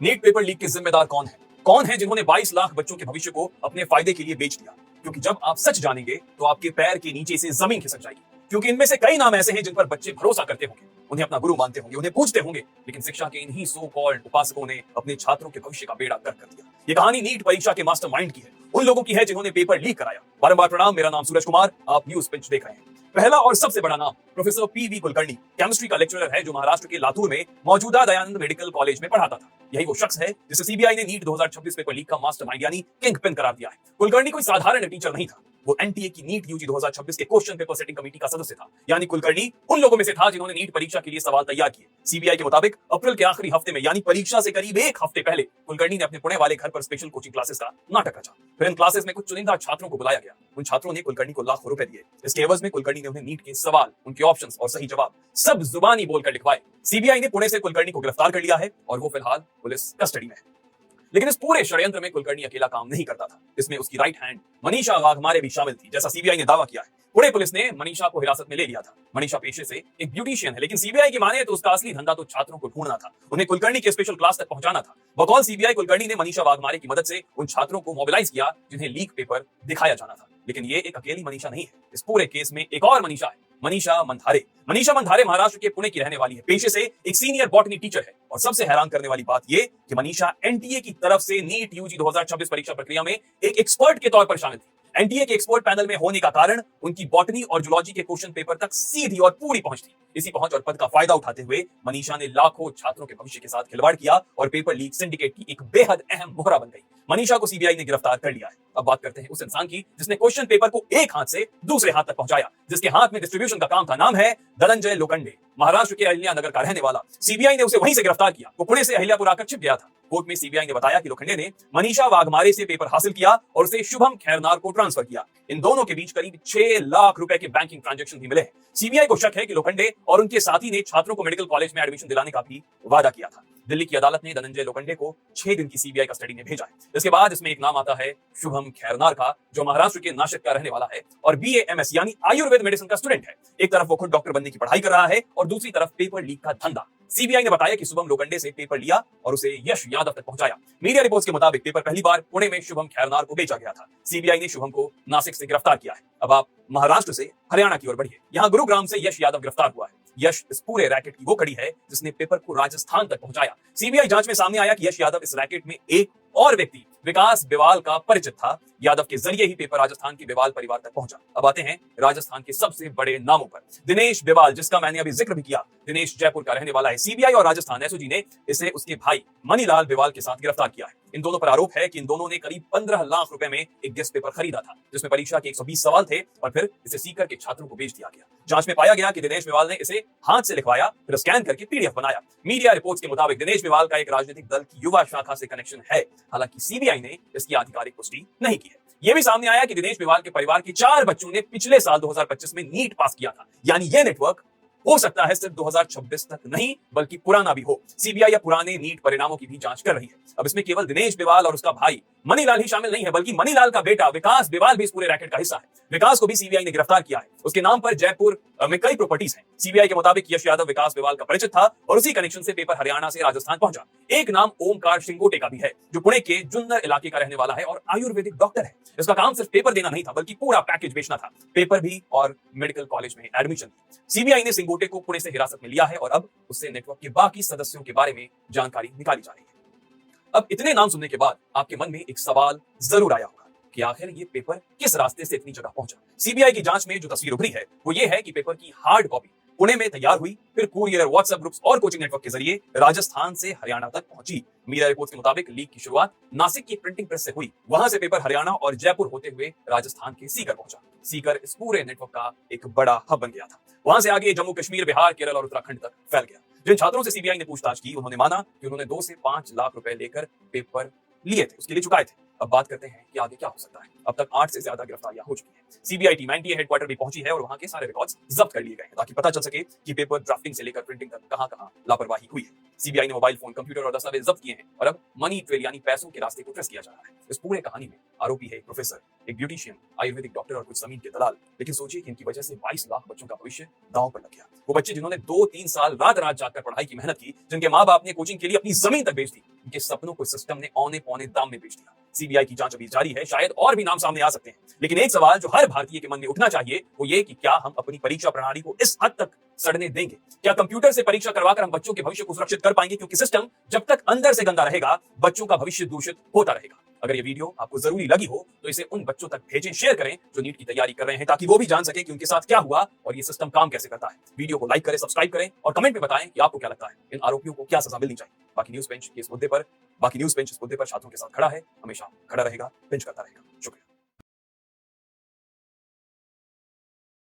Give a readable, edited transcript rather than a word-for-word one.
NEET paper leak के जिम्मेदार कौन है? कौन है जिन्होंने 22 लाख बच्चों के भविष्य को अपने फायदे के लिए बेच दिया? क्योंकि जब आप सच जानेंगे तो आपके पैर के नीचे से जमीन खिसक जाएगी। क्योंकि इनमें से कई नाम ऐसे हैं जिन पर बच्चे भरोसा करते होंगे, उन्हें अपना गुरु मानते होंगे, उन्हें पूजते होंगे, लेकिन शिक्षा के इन्हीं सो कॉल्ड उपासकों ने अपने छात्रों के भविष्य का बेड़ा गर्क कर दिया। ये कहानी नीट परीक्षा के मास्टरमाइंड की है, उन लोगों की है जिन्होंने पेपर लीक कराया। बारंबार प्रणाम, मेरा नाम सूरज कुमार, आप न्यूज पिंच देख रहे हैं। पहला और सबसे बड़ा नाम प्रोफेसर पीवी कुलकर्णी, केमिस्ट्री का लेक्चरर है जो महाराष्ट्र के लातूर में मौजूदा दयानंद मेडिकल कॉलेज में पढ़ाता था। यही वो शख्स है जिसे सीबीआई ने नीट 2026 पेपर लीक का मास्टरमाइंड यानी किंग पिन करार दिया है। कुलकर्णी कोई साधारण टीचर नहीं था, वो एनटीए की नीट यूजी 2026 के क्वेश्चन पेपर सेटिंग कमेटी का सदस्य था। यानी कुलकर्णी उन लोगों में से था जिन्होंने नीट परीक्षा के लिए सवाल तैयार किए। सीबीआई के मुताबिक अप्रैल के आखिरी हफ्ते में यानी परीक्षा से करीब एक हफ्ते पहले कुलकर्णी ने अपने पुणे वाले घर पर स्पेशल कोचिंग क्लासेस का नाटक रचा। फिर इन क्लासेस में कुछ चुनिंदा छात्रों को बुलाया गया। उन छात्रों ने कुलकर्णी को लाखों रुपए दिए। इसके एवज में कुलकर्णी ने उन्हें नीट के सवाल, उनके ऑप्शंस और सही जवाब सब जुबानी बोलकर लिखवाए। सीबीआई ने पुणे से कुलकर्णी को गिरफ्तार कर लिया है और वो फिलहाल पुलिस कस्टडी में है। लेकिन इस पूरे षड्यंत्र में कुलकर्णी अकेला काम नहीं करता था। इसमें उसकी राइट हैंड मनीषा वाघमारे भी शामिल थी, जैसा सीबीआई ने दावा किया है। पुणे पुलिस ने मनीषा को हिरासत में ले लिया था। मनीषा पेशे से एक ब्यूटिशियन है, लेकिन सीबीआई की माने तो उसका असली धंधा तो छात्रों को ढूंढना था, उन्हें कुलकर्णी के स्पेशल क्लास तक पहुंचाना था। बकौल सीबीआई, कुलकर्णी ने मनीषा वाघमारे की मदद से उन छात्रों को मोबिलाइज किया जिन्हें लीक पेपर दिखाया जाना था। लेकिन ये एक अकेली मनीषा नहीं है, इस पूरे केस में एक और मनीषा है, मनीषा मंधारे। मनीषा मंधारे महाराष्ट्र के पुणे की रहने वाली है, पेशे से एक सीनियर बॉटनी टीचर है। और सबसे हैरान करने वाली बात यह कि मनीषा एनटीए की तरफ से नीट यूजी 2026 परीक्षा प्रक्रिया में एक एक्सपर्ट के तौर पर शामिल थी। एनटीए के एक्सपर्ट पैनल में होने का कारण उनकी बॉटनी और जूलॉजी के क्वेश्चन पेपर तक सीधी और पूरी पहुंच थी। इसी पहुंच और पद का फायदा उठाते हुए मनीषा ने लाखों छात्रों के भविष्य के साथ खिलवाड़ किया और पेपर लीक सिंडिकेट की एक बेहद अहम मोहरा बन गई। मनीषा को सीबीआई ने गिरफ्तार कर लिया है। अब बात करते हैं उस इंसान की जिसने क्वेश्चन पेपर को एक हाथ से दूसरे हाथ तक पहुंचाया, जिसके हाथ में डिस्ट्रीब्यूशन का काम था। नाम है धनंजय लोखंडे, महाराष्ट्र के अहिल्या नगर का रहने वाला। सीबीआई ने उसे वहीं से गिरफ्तार किया। वो पुणे से अहिल्यापुर आकर छिप गया था। कोर्ट में सीबीआई ने बताया कि लोखंडे ने मनीषा वाघमारे से पेपर हासिल किया और उसे शुभम खैरनार को ट्रांसफर किया। इन दोनों के बीच करीब 6 लाख रुपए के बैंकिंग ट्रांजैक्शन भी मिले हैं। सीबीआई को शक है कि लोखंडे और उनके साथी ने छात्रों को मेडिकल कॉलेज में एडमिशन दिलाने का भी वादा किया था। दिल्ली की अदालत ने धनंजय लोखंडे को 6 दिन की सीबीआई कस्टडी में भेजा है। इसके बाद इसमें एक नाम आता है शुभम खैरनार का, जो महाराष्ट्र के नासिक का रहने वाला है और बीएएमएस यानी आयुर्वेद मेडिसिन का स्टूडेंट है। एक तरफ वो खुद डॉक्टर बनने की पढ़ाई कर रहा है और दूसरी तरफ पेपर लीक का धंधा। सीबीआई ने बताया कि शुभम लोखंडे से पेपर लिया और उसे यश यादव तक पहुंचाया। मीडिया रिपोर्ट्स के मुताबिक पेपर पहली बार पुणे में शुभम खैरनार को बेचा गया था। सीबीआई ने शुभम को नासिक से गिरफ्तार किया है। अब आप महाराष्ट्र से हरियाणा की ओर बढ़िए। यहाँ गुरुग्राम से यश यादव गिरफ्तार हुआ है। यश इस पूरे रैकेट की वो कड़ी है जिसने पेपर को राजस्थान तक पहुंचाया। सीबीआई जांच में सामने आया कि यश यादव इस रैकेट में एक और व्यक्ति विकास बिवाल का परिचित था। यादव के जरिए ही पेपर राजस्थान के बिवाल परिवार तक पहुंचा। अब आते हैं राजस्थान के सबसे बड़े नामों पर। दिनेश बिवाल, जिसका मैंने अभी जिक्र भी किया, दिनेश जयपुर का रहने वाला है। सीबीआई और राजस्थान एसओजी ने इसे उसके भाई मनीलाल बिवाल के साथ गिरफ्तार किया है। इन दोनों पर आरोप है कि इन दोनों ने करीब 15 लाख रुपए में एक गेस्ट पेपर खरीदा था, जिसमें परीक्षा के 120 सवाल थे और फिर इसे सीकर के छात्रों को बेच दिया गया। जांच में पाया गया कि दिनेश बिवाल ने इसे हाथ से लिखवाया, फिर स्कैन करके पीडीएफ बनाया। मीडिया रिपोर्ट्स के मुताबिक दिनेश बिवाल का एक राजनीतिक दल की युवा शाखा से कनेक्शन है। हालांकि सीबीआई ने इसकी आधिकारिक पुष्टि नहीं की है। यह भी सामने आया कि दिनेश बिवाल के परिवार के 4 बच्चों ने पिछले साल 2025 में नीट पास किया था। यानी यह नेटवर्क हो सकता है सिर्फ 2026 तक नहीं बल्कि पुराना भी हो। सीबीआई या पुराने नीट परिणामों की भी जांच कर रही है। अब इसमें केवल दिनेश बिवाल और उसका भाई मनीलाल ही शामिल नहीं है, बल्कि मनीलाल का बेटा विकास बिवाल भी इस पूरे रैकेट का हिस्सा है। विकास को भी सीबीआई ने गिरफ्तार किया है। उसके नाम पर जयपुर में कई प्रॉपर्टीज हैं। सीबीआई के मुताबिक यश यादव विकास बिवाल का परिचित था और उसी कनेक्शन से पेपर हरियाणा से राजस्थान पहुंचा। एक नाम ओमकार सिंगोटे का भी है, जो पुणे के जुन्नर इलाके का रहने वाला है और आयुर्वेदिक डॉक्टर है। इसका काम सिर्फ पेपर देना नहीं था बल्कि पूरा पैकेज बेचना था, पेपर भी और मेडिकल कॉलेज में एडमिशन भी। सीबीआई ने सिंगोटे को पुणे से हिरासत में लिया है और अब उससे नेटवर्क के बाकी सदस्यों के बारे में जानकारी निकाली जा रही है। अब इतने नाम सुनने के बाद आपके मन में एक सवाल जरूर आया होगा कि आखिर ये पेपर किस रास्ते से इतनी जगह पहुंचा। सीबीआई की जांच में जो तस्वीर उभरी है वो ये है कि पेपर की हार्ड कॉपी पुणे में तैयार हुई, फिर कुरियर, व्हाट्सएप ग्रुप्स और कोचिंग नेटवर्क के जरिए राजस्थान से हरियाणा तक पहुंची। मीडिया रिपोर्ट्स के मुताबिक लीक की शुरुआत नासिक की प्रिंटिंग प्रेस से हुई। वहां से पेपर हरियाणा और जयपुर होते हुए राजस्थान के सीकर पहुंचा। सीकर इस पूरे नेटवर्क का एक बड़ा हब बन गया था। वहां से आगे जम्मू कश्मीर, बिहार, केरल और उत्तराखंड तक फैल गया। जिन छात्रों से सीबीआई ने पूछताछ की उन्होंने माना कि उन्होंने 2 से 5 लाख रुपए लेकर पेपर लिए थे, उसके लिए चुकाए थे। अब बात करते हैं कि आगे क्या हो सकता है। अब तक 8 से ज्यादा गिरफ्तारियां हो चुकी हैं। सीबीआई टीम एनटीए हेडक्वार्टर भी पहुंची है और वहां के सारे रिकॉर्ड्स जब्त कर लिए गए हैं ताकि पता चल सके कि पेपर ड्राफ्टिंग से लेकर प्रिंटिंग तक कहां-कहां लापरवाही हुई है। सीबीआई ने मोबाइल फोन, कंप्यूटर और दस्तावेज जब्त किए हैं और अब मनी ट्रेल यानी पैसों के रास्ते को ट्रेस किया जा रहा है। इस पूरे कहानी में आरोपी है एक प्रोफेसर, एक ब्यूटिशियन, आयुर्वेदिक डॉक्टर और कुछ जमीन के दलाल। लेकिन सोचिए कि इनकी वजह से 22 लाख बच्चों का भविष्य दांव पर लग गया। वो बच्चे जिन्होंने 2-3 साल रात-रात जागकर पढ़ाई की मेहनत की, जिनके माँ-बाप ने कोचिंग के लिए अपनी जमीन तक बेच दी, उनके सपनों को सिस्टम ने औने-पौने दाम में बेच दिया। सीबीआई की जांच अभी जारी है, शायद और भी नाम सामने आ सकते हैं। लेकिन एक सवाल जो हर भारतीय के मन में उठना चाहिए वो ये कि क्या हम अपनी परीक्षा प्रणाली को इस हद तक सड़ने देंगे? क्या कंप्यूटर से परीक्षा करवाकर हम बच्चों के भविष्य को सुरक्षित कर पाएंगे? क्योंकि सिस्टम जब तक अंदर से गंदा रहेगा, बच्चों का भविष्य दूषित होता रहेगा। अगर ये वीडियो आपको जरूरी लगी हो तो इसे उन बच्चों तक भेजें, शेयर करें जो नीट की तैयारी कर रहे हैं, ताकि वो भी जान सके कि उनके साथ क्या हुआ और ये सिस्टम काम कैसे करता है। वीडियो को लाइक करें, सब्सक्राइब करें और कमेंट में बताएं कि आपको क्या लगता है, इन आरोपियों को क्या सजा मिलनी चाहिए। बाकी न्यूज बेंच इस मुद्दे पर छात्रों के साथ खड़ा है, हमेशा खड़ा रहेगा, बेंच करता रहेगा।